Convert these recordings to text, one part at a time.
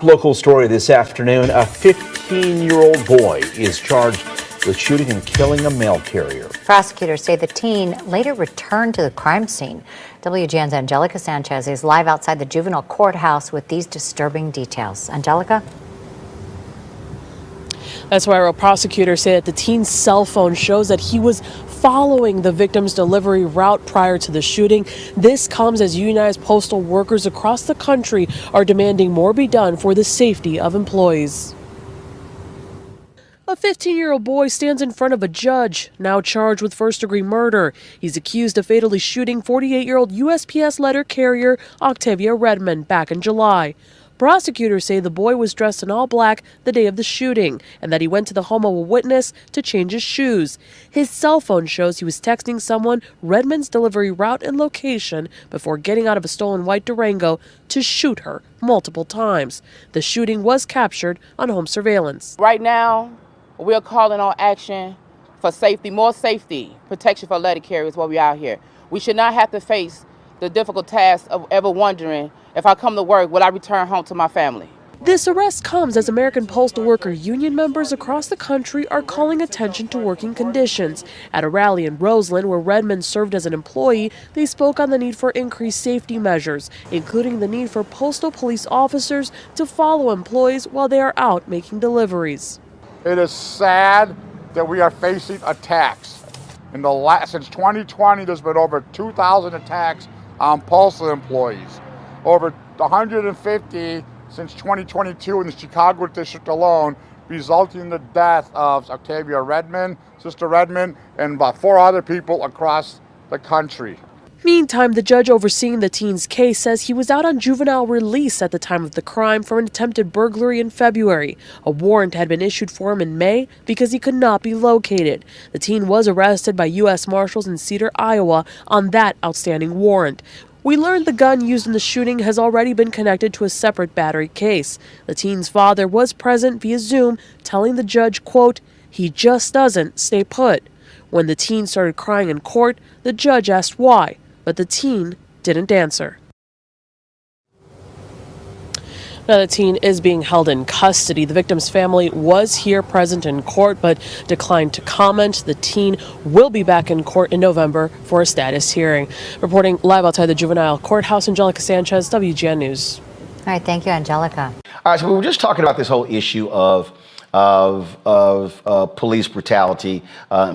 local story this afternoon. A 15-year-old boy is charged with shooting and killing a mail carrier. Prosecutors say the teen later returned to the crime scene. WGN's Angelica Sanchez is live outside the juvenile courthouse with these disturbing details. Angelica? That's why prosecutors say that the teen's cell phone shows that he was following the victim's delivery route prior to the shooting. This comes as unionized postal workers across the country are demanding more be done for the safety of employees. A 15-year-old boy stands in front of a judge, now charged with first-degree murder. He's accused of fatally shooting 48-year-old USPS letter carrier Octavia Redmond back in July. Prosecutors say the boy was dressed in all black the day of the shooting and that he went to the home of a witness to change his shoes. His cell phone shows he was texting someone Redmond's delivery route and location before getting out of a stolen white Durango to shoot her multiple times. The shooting was captured on home surveillance. Right now, we're calling on action for safety, more safety, protection for letter carriers while we're out here. We should not have to face the difficult task of ever wondering, if I come to work, will I return home to my family? This arrest comes as American Postal Worker Union members across the country are calling attention to working conditions. At a rally in Roseland, where Redmond served as an employee, they spoke on the need for increased safety measures, including the need for postal police officers to follow employees while they are out making deliveries. It is sad that we are facing attacks. Since 2020, there's been over 2,000 attacks on postal employees. Over 150 since 2022 in the Chicago district alone, resulting in the death of Octavia Redmond, Sister Redmond, and about 4 other people across the country. Meantime, the judge overseeing the teen's case says he was out on juvenile release at the time of the crime for an attempted burglary in February. A warrant had been issued for him in May because he could not be located. The teen was arrested by U.S. Marshals in Cedar, Iowa on that outstanding warrant. We learned the gun used in the shooting has already been connected to a separate battery case. The teen's father was present via Zoom, telling the judge, quote, "He just doesn't stay put." When the teen started crying in court, the judge asked why, but the teen didn't answer. Now, the teen is being held in custody. The victim's family was here present in court, but declined to comment. The teen will be back in court in November for a status hearing. Reporting live outside the juvenile courthouse, Angelica Sanchez, WGN News. All right, thank you, Angelica. All right, so we were just talking about this whole issue of police brutality,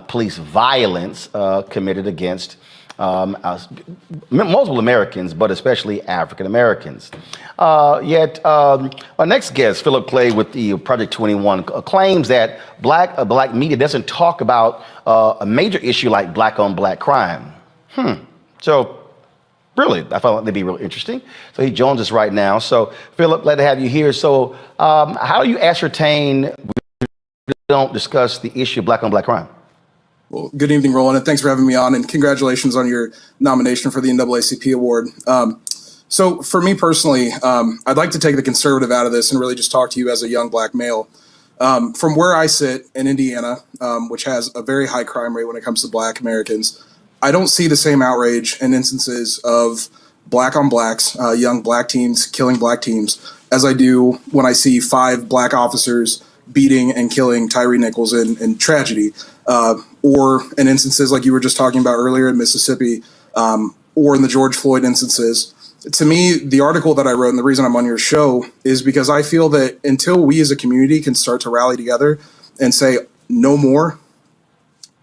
police violence committed against multiple Americans, but especially African Americans. Yet our next guest, Philip Clay with the Project 21, claims that black media doesn't talk about a major issue like black-on-black crime. So really, I thought that'd be real interesting. So he joins us right now. So Philip, glad to have you here. So how do you ascertain we don't discuss the issue of black-on-black crime? Well, good evening, Roland, and thanks for having me on, and congratulations on your nomination for the NAACP award. So for me personally, I'd like to take the conservative out of this and really just talk to you as a young black male. From where I sit in Indiana, which has a very high crime rate when it comes to black Americans, I don't see the same outrage and instances of black on blacks, young black teens killing black teens, as I do when I see 5 black officers beating and killing Tyree Nichols in tragedy, or in instances like you were just talking about earlier in Mississippi, or in the George Floyd instances. To me, the article that I wrote and the reason I'm on your show is because I feel that until we as a community can start to rally together and say no more,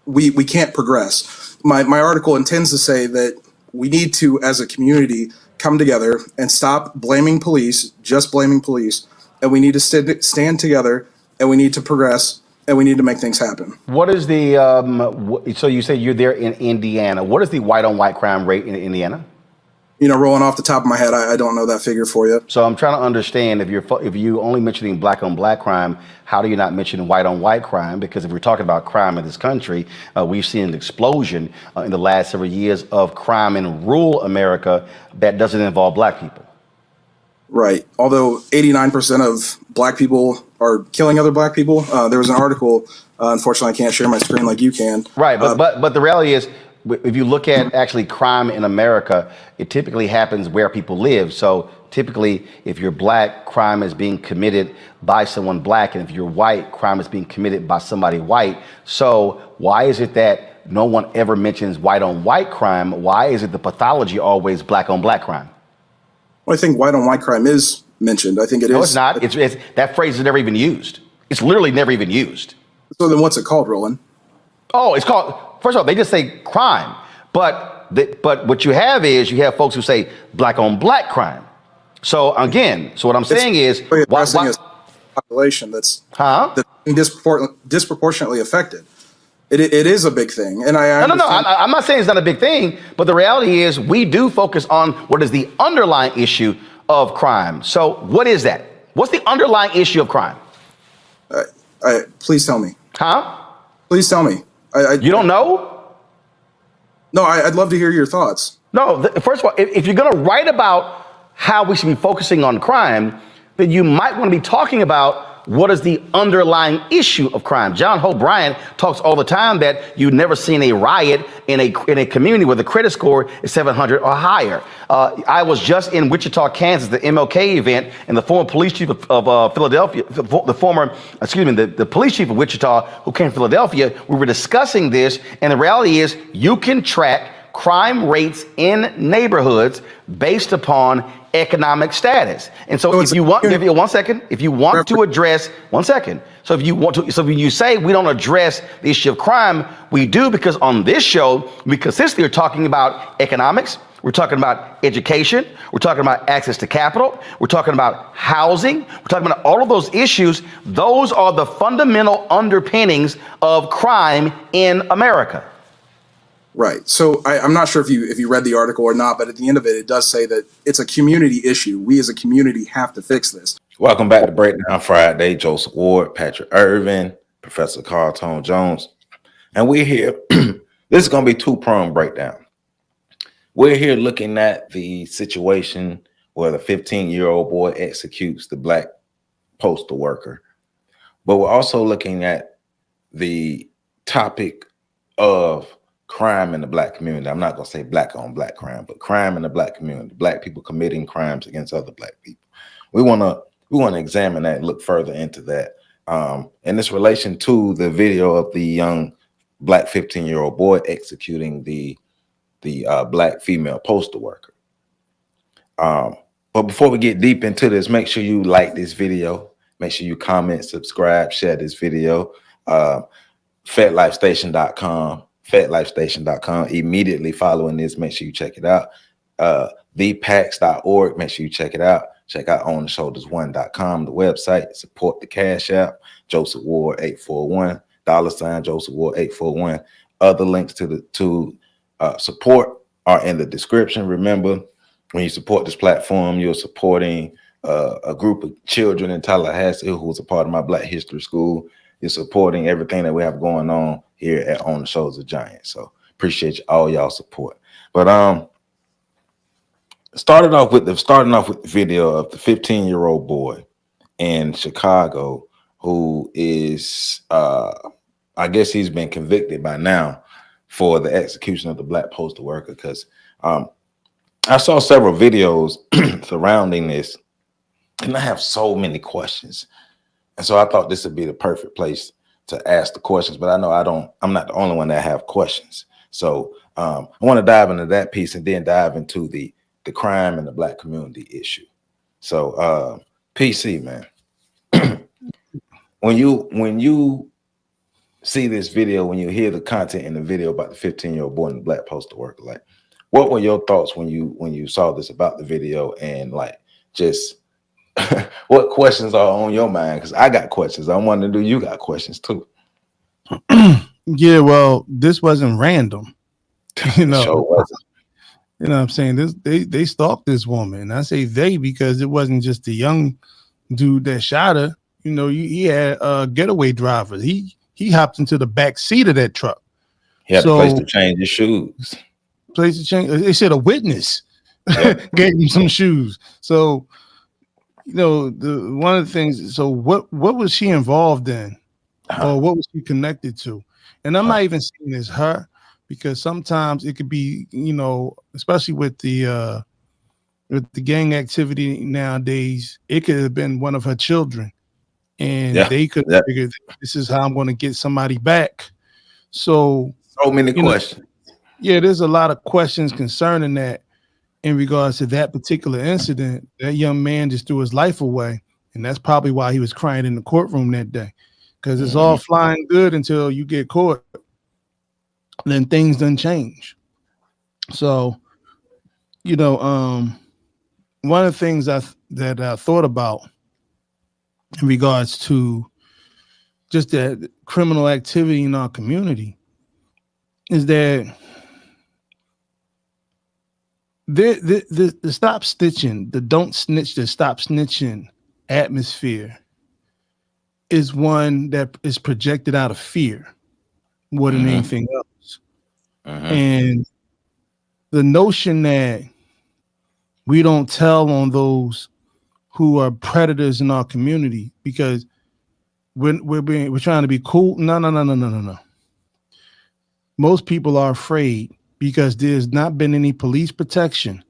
we can't progress. My article intends to say that we need to, as a community, come together and stop blaming police, just blaming police, and we need to stand together, and we need to progress, and we need to make things happen. What is the, so you say you're there in Indiana. What is the white-on-white crime rate in Indiana? You know, rolling off the top of my head, I don't know that figure for you. So I'm trying to understand, if you're only mentioning black-on-black crime, how do you not mention white-on-white crime? Because if we're talking about crime in this country, we've seen an explosion in the last several years of crime in rural America that doesn't involve black people. Right. Although 89% of black people are killing other black people. There was an article, unfortunately I can't share my screen like you can. Right, but the reality is, if you look at actually crime in America, it typically happens where people live. So typically, if you're black, crime is being committed by someone black, and if you're white, crime is being committed by somebody white. So why is it that no one ever mentions white on white crime? Why is it the pathology always black on black crime? Well, I think white on white crime is mentioned. I think it is. No, it's not. It's that phrase is never even used. It's literally never even used. So then what's it called, Roland? Oh, it's called, first of all, they just say crime. But what you have is you have folks who say black on black crime. So again, so what I'm saying is, addressing a population that's disproportionately affected. It is a big thing, and No. I'm not saying it's not a big thing, but the reality is we do focus on what is the underlying issue of crime. So what is that? What's the underlying issue of crime? Please tell me. Huh? Please tell me. You don't know? No, I'd love to hear your thoughts. No, first of all, if you're going to write about how we should be focusing on crime, then you might want to be talking about what is the underlying issue of crime. John Hope Bryant talks all the time that you've never sseen a riot in a community where the credit score is 700 or higher. I was just in Wichita, Kansas, the MLK event, and the former police chief of Philadelphia, the police chief of Wichita who came from Philadelphia, we were discussing this, and the reality is you can track crime rates in neighborhoods based upon economic status. And so if you want to address, so when you say we don't address the issue of crime, we do, because on this show, we consistently are talking about economics. We're talking about education. We're talking about access to capital. We're talking about housing. We're talking about all of those issues. Those are the fundamental underpinnings of crime in America. Right. So I'm not sure if you read the article or not, but at the end of it, it does say that it's a community issue. We as a community have to fix this. Welcome back to Breakdown Friday. Joseph Ward, Patrick Irvin, Professor Carl Tone Jones. And we're here. This is going to be two-pronged breakdown. We're here looking at the situation where the 15-year-old boy executes the black postal worker. But we're also looking at the topic of crime in the black community. I'm not going to say black on black crime, but crime in the black community, black people committing crimes against other black people. We want to examine that and look further into that. In this relation to the video of the young black 15-year-old boy executing the black female postal worker. But before we get deep into this, make sure you like this video. Make sure you comment, subscribe, share this video. FedLifeStation.com. FedLifeStation.com. Immediately following this, make sure you check it out. ThePax.org. Make sure you check it out. Check out OnTheShoulders1.com, the website. Support the Cash App, Joseph Ward 841, $ Joseph Ward 841. Other links to support are in the description. Remember, when you support this platform, you're supporting a group of children in Tallahassee who was a part of my Black History School. You're supporting everything that we have going on here at On the Shoulders of Giants. So appreciate all y'all support. But starting off with the video of the 15-year-old boy in Chicago who is I guess he's been convicted by now for the execution of the black postal worker, because I saw several videos surrounding this, and I have so many questions. And so I thought this would be the perfect place to ask the questions, but I know I'm not the only one that have questions. So I want to dive into that piece and then dive into the crime and the black community issue. So PC, man, when you see this video, when you hear the content in the video about the 15-year-old boy and the black postal worker, like, what were your thoughts when you saw this about the video, and like just what questions are on your mind? Because I got questions. I'm wondering, do you got questions too? Yeah, well, this wasn't random. Sure wasn't. You know what I'm saying? They stalked this woman. And I say they because it wasn't just the young dude that shot her. You know, he had getaway drivers. He hopped into the back seat of that truck. He had a place to change his shoes. Place to change. They said a witness gave him some shoes. So, you know, one of the things. So, what was she involved in, or what was she connected to? And I'm not even saying it's her, because sometimes it could be, you know, especially with the with the gang activity nowadays, it could have been one of her children, and they could have figured this is how I'm going to get somebody back. So many questions. Yeah, there's a lot of questions concerning that in regards to that particular incident. That young man just threw his life away, and that's probably why he was crying in the courtroom that day, because it's all flying good until you get caught. Then things done change. So, one of the things that I thought about in regards to just that criminal activity in our community is that the stop snitching, the don't snitch, the stop snitching atmosphere is one that is projected out of fear more than anything else. And the notion that we don't tell on those who are predators in our community because we're trying to be cool. No. Most people are afraid because there's not been any police protection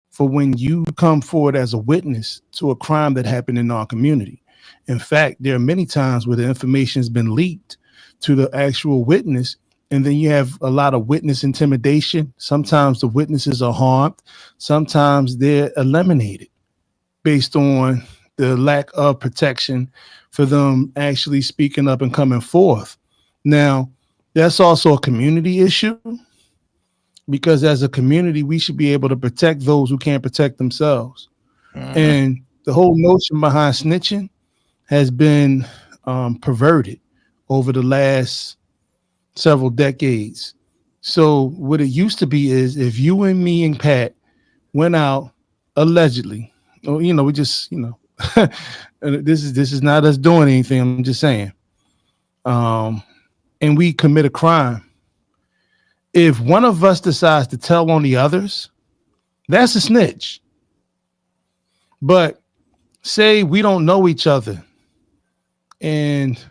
for when you come forward as a witness to a crime that happened in our community. In fact, there are many times where the information has been leaked to the actual witness, and then you have a lot of witness intimidation. Sometimes the witnesses are harmed. Sometimes they're eliminated based on the lack of protection for them actually speaking up and coming forth. Now, that's also a community issue, because as a community, we should be able to protect those who can't protect themselves. And the whole notion behind snitching has been perverted over the last several decades. So what it used to be is if you and me and Pat went out allegedly, we just, this is not us doing anything. I'm just saying. And we commit a crime. If one of us decides to tell on the others, that's a snitch. But say we don't know each other and,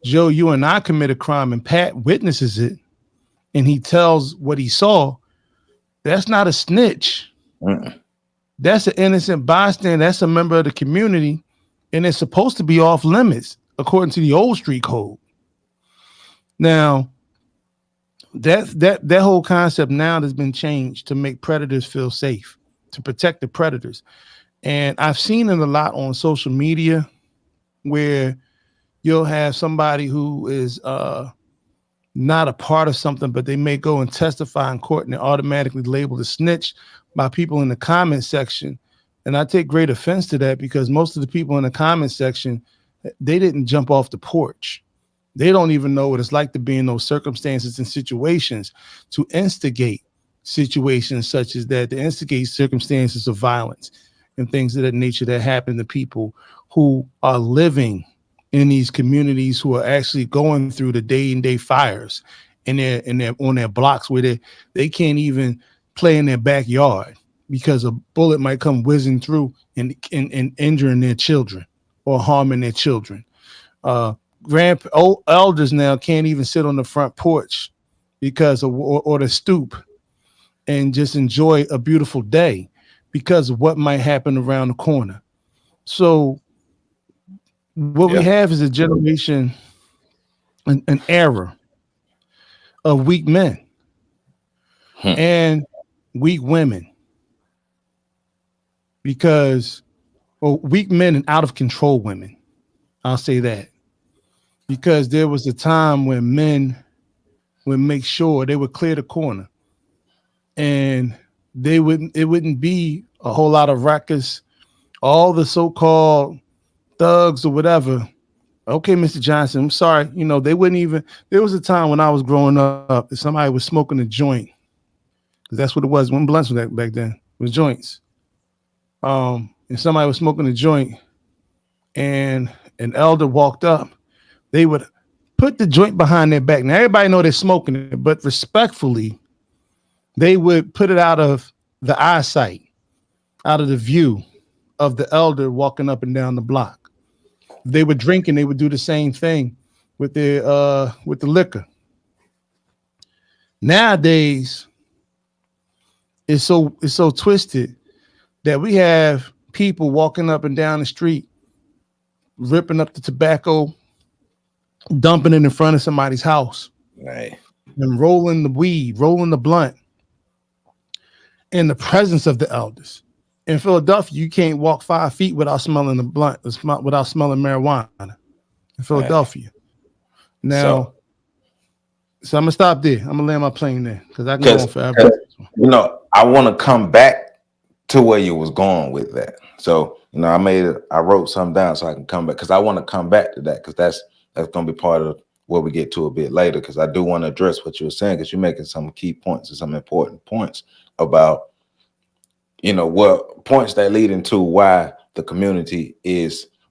Joe, you and I commit a crime and Pat witnesses it and he tells what he saw, that's not a snitch. That's an innocent bystander. That's a member of the community, and it's supposed to be off limits according to the old street code. Now, that whole concept now has been changed to make predators feel safe, to protect the predators. And I've seen it a lot on social media where you'll have somebody who is not a part of something, but they may go and testify in court and they're automatically labeled a snitch by people in the comment section. And I take great offense to that, because most of the people in the comment section, they didn't jump off the porch. They don't even know what it's like to be in those circumstances and situations to instigate situations such as that, to instigate circumstances of violence and things of that nature that happen to people who are living in these communities, who are actually going through the day-and-day fires and they're on their blocks where they can't even play in their backyard because a bullet might come whizzing through and injuring their children or harming their children. Old elders now can't even sit on the front porch because of or the stoop and just enjoy a beautiful day because of what might happen around the corner. So what we have is a generation, an era of weak men and weak women, because weak men and out of control women. I'll say that, because there was a time when men would make sure they would clear the corner and it wouldn't be a whole lot of ruckus, all the so-called thugs or whatever. Okay, Mr. Johnson, I'm sorry. They wouldn't even, there was a time when I was growing up that somebody was smoking a joint. That's what it was. When blunts was back then, it was joints. And somebody was smoking a joint and an elder walked up. They would put the joint behind their back. Now everybody know they're smoking it, but respectfully, they would put it out of the eyesight, out of the view of the elder walking up and down the block. If they were drinking, they would do the same thing with the liquor. Nowadays, is so twisted that we have people walking up and down the street, ripping up the tobacco, dumping it in front of somebody's house, Right. and rolling the weed, rolling the blunt in the presence of the elders. In Philadelphia, you can't walk 5 feet without smelling the blunt, without smelling marijuana in Philadelphia. Now, so I'm gonna stop there. I'm gonna land my plane there because I can go on forever. I want to come back to where you was going with that. So, I wrote something down so I can come back because I want to come back to that because that's gonna be part of what we get to a bit later because I do want to address what you were saying because you're making some key points and some important points about what points that lead into why the community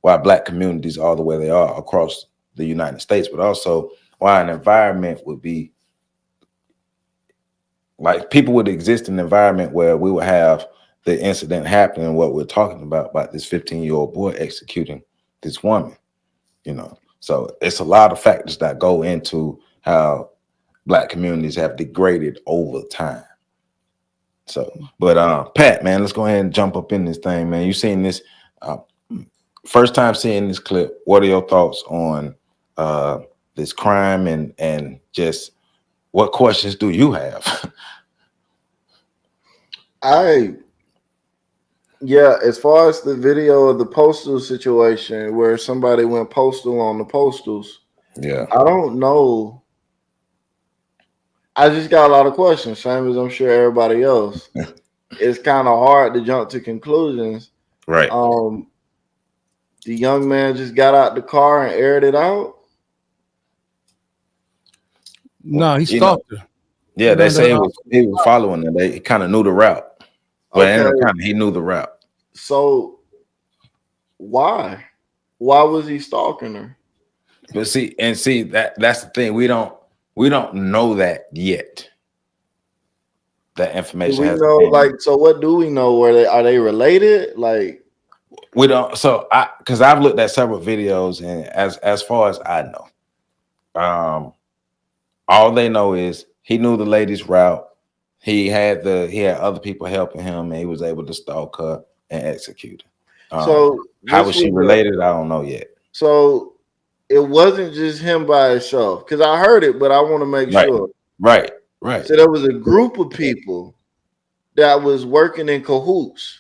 why Black communities are the way they are across the United States, but also why an environment would be like people would exist in an environment where we would have the incident happening, what we're talking about this 15-year-old boy executing this woman, So it's a lot of factors that go into how Black communities have degraded over time. So, but Pat, man, let's go ahead and jump up in this thing, man. You seen this first time seeing this clip. What are your thoughts on this crime and just what questions do you have? As far as the video of the postal situation where somebody went postal on the postals, I don't know. I just got a lot of questions, same as I'm sure everybody else. It's kind of hard to jump to conclusions. Right. The young man just got out the car and aired it out. No, he stalked her. Yeah, they say he was following her. He kind of knew the route. Well, he knew the route. So why was he stalking her? But see that's the thing. We don't know that yet. That information. Do we know, so what do we know? Are they related? Like, we don't. So because I've looked at several videos, and as far as I know, all they know is he knew the lady's route. He had other people helping him, and he was able to stalk her and execute her. So how was she related? I don't know yet. So it wasn't just him by himself, because I heard it, but I want to make sure. Right. So there was a group of people that was working in cahoots.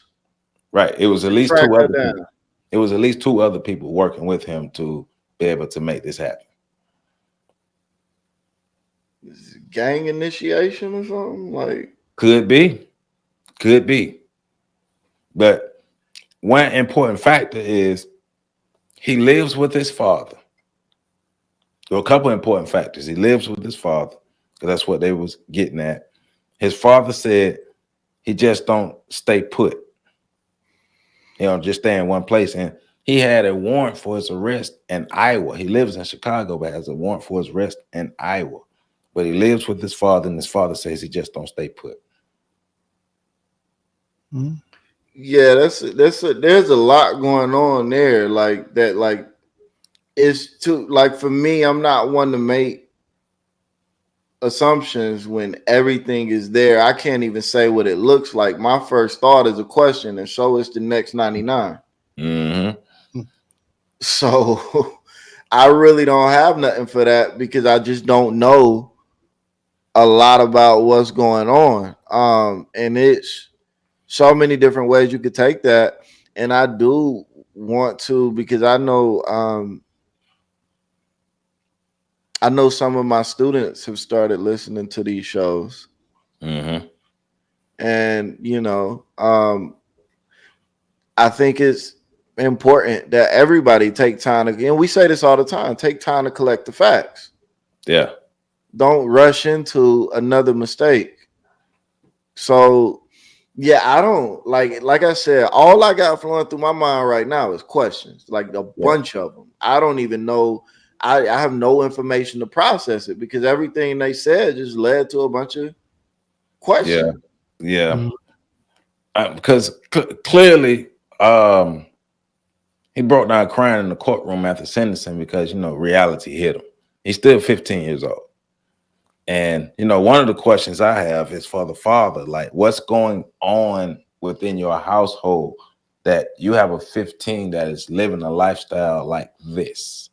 Right. It was at least two other people. It was at least 2 other people working with him to be able to make this happen. Gang initiation or something? Like, could be. But one important factor is he lives with his father. There are a couple important factors. He lives with his father, because that's what they was getting at. His father said he just don't stay put. Just stay in one place. And he had a warrant for his arrest in Iowa. He lives in Chicago, but has a warrant for his arrest in Iowa. But he lives with his father, and his father says he just don't stay put. Mm-hmm. Yeah, there's a lot going on there. Like that, like it's too, like, for me, I'm not one to make assumptions when everything is there. I can't even say what it looks like. My first thought is a question, and so is the next 99. Mm-hmm. So I really don't have nothing for that because I just don't know a lot about what's going on. And it's so many different ways you could take that. And I do want to, because I know some of my students have started listening to these shows. Mm-hmm. And, I think it's important that everybody take time to, and we say this all the time, take time to collect the facts. Yeah. Don't rush into another mistake. So, yeah, I don't like I said, all I got flowing through my mind right now is questions, like a bunch of them. I don't even know. I have no information to process it because everything they said just led to a bunch of questions. Yeah. Mm-hmm. Because clearly, he broke down crying in the courtroom after sentencing because reality hit him. He's still 15 years old. And you know, one of the questions I have is for the father, like what's going on within your household that you have a 15 that is living a lifestyle like this?